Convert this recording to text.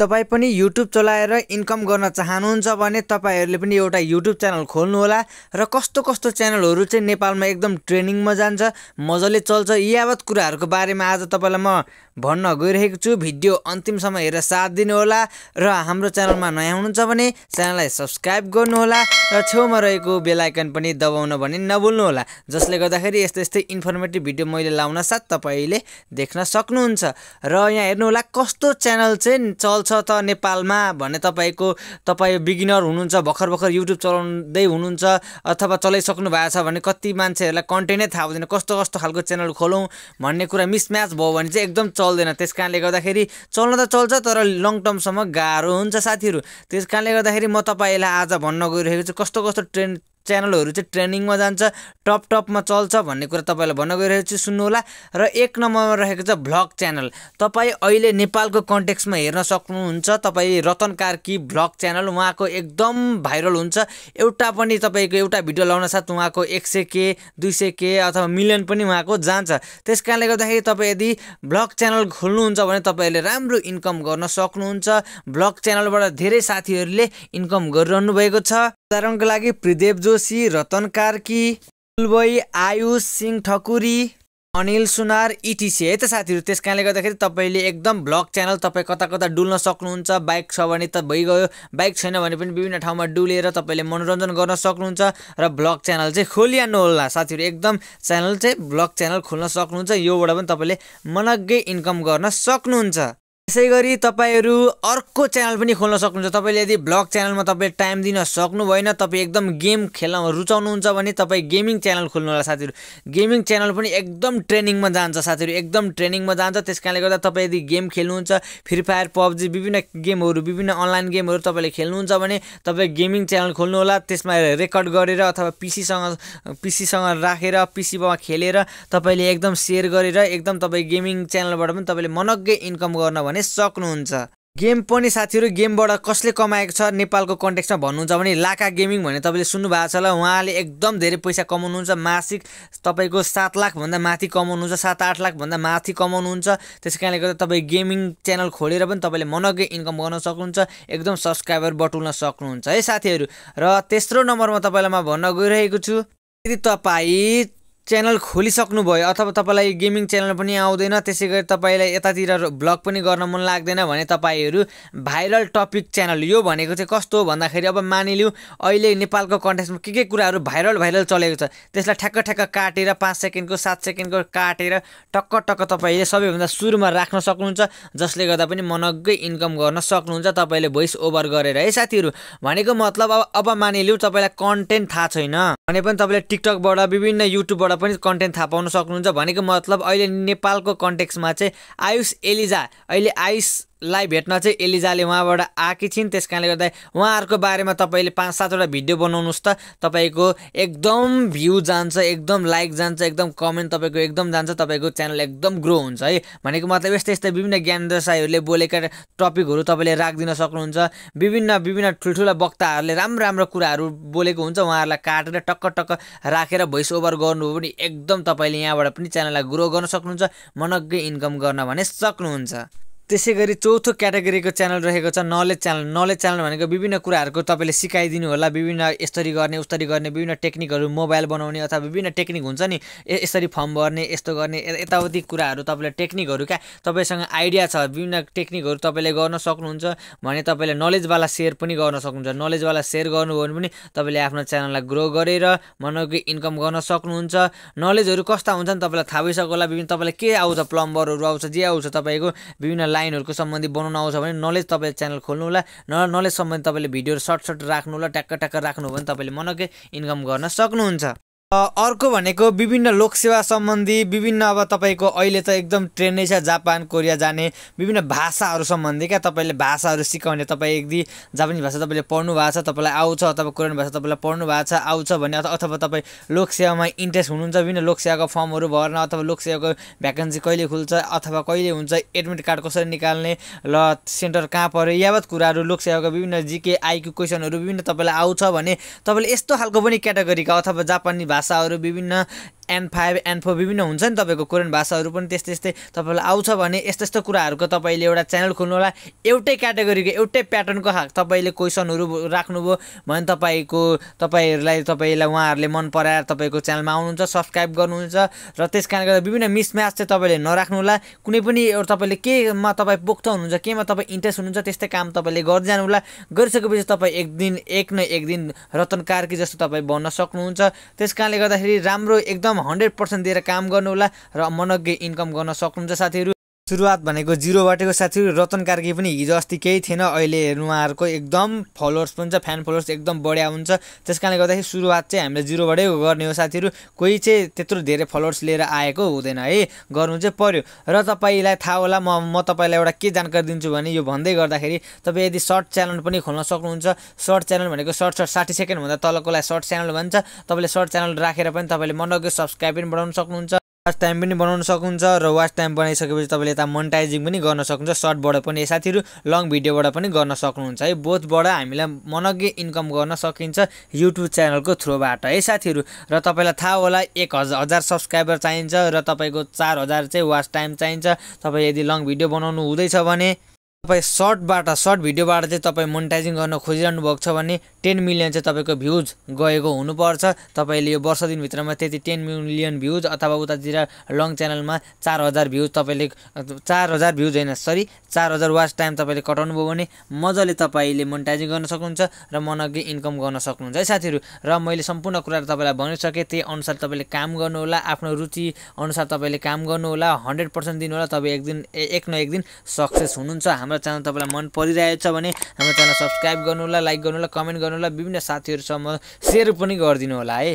तपाई पनि YouTube चलाएर इन्कम गर्न चाहनुहुन्छ भने तपाईहरुले पनि एउटा YouTube च्यानल खोल्नु होला र कस्तो कस्तो च्यानलहरु चाहिँ नेपालमा एकदम ट्रेनिङमा जान्छ मजाले चल्छ यावत कुराहरुको बारेमा आज तपाईलाई म भन्न गइरहेको छु। भिडियो अन्तिमसम्म हेरेर साथ दिनु होला र हाम्रो च्यानलमा नयाँ हुनुहुन्छ भने च्यानललाई सब्स्क्राइब गर्नु होला र छेउमा रहेको बेल आइकन पनि दबाउन भने नभुल्नु होला, जसले गर्दाखेरि यस्तै इन्फर्मेटिभ भिडियो मैले लाउन साथ तपाईले देख्न सक्नुहुन्छ। र यहाँ हेर्नु होला कस्तो च्यानल चाहिँ चल्छ त नेपालमा भने तपाई बिगिनर हुनुहुन्छ, भर्खर युट्युब चलाउँदै हुनुहुन्छ अथवा चलाइसक्नु भएको छ भने कति मान्छेहरुलाई कन्टेन्टै थाहा हुँदैन कस्तो कस्तो खालको च्यानल खोलौं भन्ने कुरा मिसम्याच भयो भने चाहिँ एकदम चल्दैन। त्यसकारणले गर्दाखेरि चल्न त चल्छ तर लङ टर्मसम्म गाह्रो हुन्छ साथीहरु। त्यसकारणले गर्दाखेरि म तपाईलाई आज भन्न गइरहेको छु कस्तो कस्तो च्यानलहरु चाहिँ ट्रेनिङमा जान्छ टपमा चल्छ भन्ने कुरा तपाईलाई भन्न गइरहेको छु, सुन्नु होला। र एक नम्बरमा रहेको छ भ्लग च्यानल। तपाई अहिले नेपालको कन्टेक्स्टमा हेर्न सक्नुहुन्छ, तपाई रतन कार्की भ्लग च्यानल उहाँको एकदम भाइरल हुन्छ। एउटा पनि तपाईको एउटा भिडियो लाउन साथ उहाँको 100k 200k अथवा मिलियन पनि उहाँको जान्छ। त्यसकारणले गर्दाखेरि तपाई यदि भ्लग च्यानल खोल्नुहुन्छ भने तपाईले राम्रो इन्कम गर्न सक्नुहुन्छ। भ्लग च्यानलबाट धेरै साथीहरुले इन्कम गरिरहनु भएको छ। उदाहरणको लागि प्रिदेव जोशी, रतन कार्की, बुलबोई, आयुष सिंह ठकुरी, अनिल सुनार इटिसी है त साथीहरु। त्यसकारणले गर्दाखेरि तपाईले एकदम भ्लग च्यानल तपाई कता कता डुल्न सक्नुहुन्छ। बाइक छ भने त भइगयो, बाइक छैन भने पनि विभिन्न ठाउँमा डुलेर तपाईले मनोरञ्जन गर्न सक्नुहुन्छ र भ्लग च्यानल चाहिँ खोलिहाल्नु होला साथीहरु। एकदम च्यानल चाहिँ भ्लग च्यानल खोल्न सक्नुहुन्छ, योबाट पनि तपाईले मनग्गै इन्कम गर्न सक्नुहुन्छ। त्यसैगरी तपाईहरु अर्को च्यानल पनि खोल्न सक्नुहुन्छ। तपाईले यदि भ्लग च्यानलमा तपाईले टाइम दिन सक्नु भएन, तपाई एकदम गेम खेल्न रुचाउनुहुन्छ भने तपाई गेमिङ च्यानल खोल्नु होला साथीहरु। गेमिङ च्यानल पनि एकदम ट्रेनिङमा जान्छ साथीहरु, एकदम ट्रेनिङमा जान्छ। त्यसकारणले गर्दा तपाई यदि गेम खेल्नुहुन्छ, फ्री फायर, पबजी विभिन्न गेमहरु विभिन्न अनलाइन गेमहरु तपाईले खेल्नुहुन्छ भने तपाई गेमिङ च्यानल खोल्नु होला। त्यसमा रेकर्ड गरेर अथवा पीसीसँग राखेर पीसीमा खेलेर तपाईले एकदम शेयर गरेर एकदम तपाई गेमिङ च्यानलबाट पनि तपाईले मनग्गै इन्कम गर्न भने सक्नुहुन्छ। गेम पनि साथीहरु गेमबाट कसले कमाएको छ नेपालको कन्टेक्स्टमा भन्नुहुन्छ भने लाका गेमिङ भन्ने तपाईले सुन्नु भएको छ होला। उहाँले एकदम धेरै पैसा कमाउनुहुन्छ, मासिक तपाईको 7 लाख भन्दा माथि कमाउनुहुन्छ, 7-8 लाख भन्दा माथि कमाउनुहुन्छ। त्यसकारणले गर्दा तपाई गेमिङ च्यानल खोलेर पनि तपाईले मनग्गै इन्कम गर्न सक्नुहुन्छ, एकदम सब्स्क्राइबर बटुल्न सक्नुहुन्छ है साथीहरु। र तेस्रो नम्बरमा तपाईलाई म भन्न गइरहेको छु, यदि तपाई च्यानल खोलिसक्नु भयो अथवा तपाईलाई गेमिङ च्यानल पनि आउँदैन, त्यसैगरी तपाईलाई यतातिर भ्लग पनि गर्न मन लाग्दैन भने तपाईहरु भाइरल टपिक च्यानल, यो भनेको चाहिँ कस्तो हो भन्दाखेरि अब मानिलिउ अहिले नेपालको कन्टेक्स्टमा के कुराहरु भाइरल चलेको छ त्यसलाई ठ्याक्क काटेर 5 सेकेन्डको 7 सेकेन्डको काटेर टक्क तपाईले सबैभन्दा सुरुमा राख्न सक्नुहुन्छ, जसले गर्दा पनि मनग्गै इन्कम गर्न सक्नुहुन्छ तपाईले भोइस ओभर गरेर है साथीहरु। भनेको मतलब अब मानिलिउ तपाईलाई कन्टेन्ट थाहा छैन भने पनि तपाईले टिकटकबाट विभिन्न युट्युबबाट पनि कन्टेन्ट थाहा पाउन सक्नुहुन्छ। भनेको मतलब अहिले नेपालको कन्टेक्स्टमा चाहिँ अहिले आयुषलाई भेट्न चाहिँ एलिजाले उहाँबाट आकी छिन्। त्यसकारणले गर्दा उहाँहरुको बारेमा तपाईले 5-7 वटा भिडियो बनाउनुस् त तपाईको एकदम भ्यू जान्छ, एकदम लाइक जान्छ, एकदम कमेन्ट तपाईको एकदम जान्छ, तपाईको च्यानल एकदम ग्रो हुन्छ है। भनेको मतलब यस्तै विभिन्न ज्ञानेन्द्र साईहरुले बोलेका टपिकहरु तपाईले राख्दिन सक्नुहुन्छ। विभिन्न ठुलठुला वक्ताहरुले राम्रो कुराहरु बोलेको हुन्छ, उहाँहरुलाई काटेर टक्क राखेर भोइस ओभर गर्नु भने एकदम तपाईले यहाँबाट पनि च्यानललाई ग्रो गर्न सक्नुहुन्छ, मनग्गै इन्कम गर्न भने सक्नुहुन्छ। त्यसैगरी चौथो क्याटेगोरीको च्यानल रहेको छ नलेज च्यानल। नलेज च्यानल भनेको विभिन्न कुराहरुको तपाईले सिकाइदिनु होला, विभिन्न यसरी गर्ने उस्तरी गर्ने विभिन्न टेक्निकहरु, मोबाइल बनाउने अथवा विभिन्न टेक्निक हुन्छ नि, यसरी फर्म भर्ने, यस्तो गर्ने, यताउति कुराहरु तपाईले टेक्निकहरु तपाईसँग आइडिया छ, विभिन्न टेक्निकहरु तपाईले गर्न सक्नुहुन्छ भने तपाईले नलेजवाला शेयर पनि गर्न सक्नुहुन्छ। नलेजवाला शेयर गर्नुभयो भने पनि तपाईले आफ्नो च्यानललाई ग्रो गरेर मनग्गै इन्कम गर्न सक्नुहुन्छ। नलेजहरु कस्ता हुन्छन् तपाईलाई थाहा भइसक्यो होला, विभिन्न तपाईलाई के आउँछ, प्लम्बरहरु आउँछ, जे आउँछ तपाईको विभिन्न लाइनहरुको सम्बन्धी बनाउन आउँछ भने नलेज तपाईले च्यानल खोल्नु होला। नलेज सम्बन्धी तपाईले भिडियोहरु सर्ट राख्नु होला, टक्क राख्नु भने तपाईले मनग्गै इन्कम गर्न सक्नुहुन्छ। अर्को भनेको विभिन्न लोकसेवा सम्बन्धी विभिन्न अब तपाईको अहिले त एकदम ट्रेन्ड नै छ जापान कोरिया जाने विभिन्न भाषाहरु सम्बन्धी क्या तपाईले भाषाहरु सिकाउने, तपाई यदि जापानिज भाषा तपाईले पढ्नु भएको छ, तपाईलाई आउँछ अथवा कोरियन भाषा तपाईलाई पढ्नु भएको छ आउँछ भने अथवा तपाई लोकसेवामा इन्ट्रेस्ट हुनुहुन्छ, विभिन्न लोकसेवाको फर्महरु भर्न अथवा लोकसेवाको भ्याकेन्सी कहिले खुल्छ अथवा कहिले हुन्छ, एडमिट कार्ड कसरी निकाल्ने, ल सेन्टर कहाँ पर्यो, यावत कुराहरु लोकसेवाको विभिन्न जीके आईक्यू क्वेशनहरु विभिन्न तपाईलाई आउँछ भने तपाईले यस्तो खालको पनि क्याटेगोरीका अथवा जापानी भाषा भाषाहरू विभिन्न N5 N4 विभिन्न हुन्छ नि तपाईको कोरियन भाषाहरू पनि त्यस्तै तपाईलाई आउँछ भने यस्तो कुराहरुको तपाईले एउटा च्यानल खोल्नु होला एउटै क्याटेगोरीको एउटै प्याटर्नको तपाईले क्वेशनहरु राख्नुभयो भने तपाईहरुलाई उहाँहरुले मन पराएर तपाईको च्यानलमा आउनुहुन्छ सब्स्क्राइब गर्नुहुन्छ र त्यसकारणले गर्दा विभिन्न मिसम्याच चाहिँ तपाईले नराख्नु होला कुनै पनि एउटा तपाईले केमा तपाई पोख्त हुनुहुन्छ केमा तपाई इन्ट्रेस्ट हुनुहुन्छ त्यस्तै काम तपाईले गर्दै जानु होला गरिसकेपछि तपाई एक न एक दिन रतन कार्की जस्तो तपाई बन्न सक्नुहुन्छ त्यसकारणले गर्दाखेरि राम्रो एकदम 100% दिएर काम गर्नु होला र मनग्गे इन्कम गर्न सक्नुहुन्छ साथीहरु सुरुवात भनेको जिरोबाटको साथीहरु रतन कार्की पनि हिजो अस्ति केही थिएन अहिले हेर्नु उहाँहरुको एकदम फलोअर्स पनि छ फ्यान फलोअर्स एकदम बढ्या हुन्छ त्यसकारणले गर्दाखेरि सुरुवात चाहिँ हामीले जिरोबाटै गर्ने हो साथीहरु कोही चाहिँ त्यत्रो धेरै फलोअर्स लिएर आएको हुँदैन है गर्नु चाहिँ पर्यो र तपाईलाई थाहा होला म तपाईलाई एउटा के जानकारी दिन्छु भने यो भन्दै गर्दाखेरि तपाई यदि सर्ट च्यानल पनि खोल्न सक्नुहुन्छ सर्ट च्यानल भनेको सर्ट 60 सेकेन्ड भन्दा तलकोलाई सर्ट च्यानल भन्छ तपाईले सर्ट च्यानल राखेर पनि तपाईले मनग्गे सब्स्क्राइब पनि बढाउन सक्नुहुन्छ वाच टाइम पनि बनाउन सक्नुहुन्छ र वाच टाइम बनाइसकेपछि तपाईले यता मोनेटाइजिङ पनि गर्न सक्नुहुन्छ सर्टबाट पनि साथीहरु लङ भिडियोबाट पनि गर्न सक्नुहुन्छ है बोथबाट हामीलाई मनग्गे इन्कम गर्न सकिन्छ युट्युब च्यानलको थ्रुबाट है साथीहरु र तपाईलाई थाहा होला 1000 सब्स्क्राइबर चाहिन्छ र तपाईको 4000 चाहिँ वाच टाइम चाहिन्छ तपाई यदि लङ भिडियो बनाउनु हुँदैछ भने तपाई सर्ट भिडियोबाट चाहिँ तपाई मोनेटाइजिङ गर्न खोजिरहनु भएको छ भने 10 मिलियन चाहिँ तपाईको भ्युज गएको हुनुपर्छ तपाईले यो वर्ष दिन भित्रमा त्यति 10 मिलियन भ्युज अथवा उतातिर लङ च्यानलमा 4000 भ्युज तपाईले 4000 भ्युज हैन सरी 4000 वाच टाइम तपाईले कटाउनु भयो भने मजाले तपाईले मोनेटाइजिङ गर्न सक्नुहुन्छ र मनग्गे इन्कम गर्न सक्नुहुन्छ है साथीहरु र मैले सम्पूर्ण कुरा तपाईलाई भनिसके त्यही अनुसार तपाईले काम गर्नु होला आफ्नो रुचि अनुसार तपाईले काम गर्नु होला 100% दिनु होला तपाई एक न एक दिन सक्सेस हुनुहुन्छ हाम्रो च्यानल तपाईलाई मन परिरहेछ भने हाम्रो च्यानल सब्स्क्राइब गर्नु होला लाइक गर्नु होला कमेन्ट गर्नु होला विभिन्न साथीहरुसँग शेयर पनि गरिदिनु होला है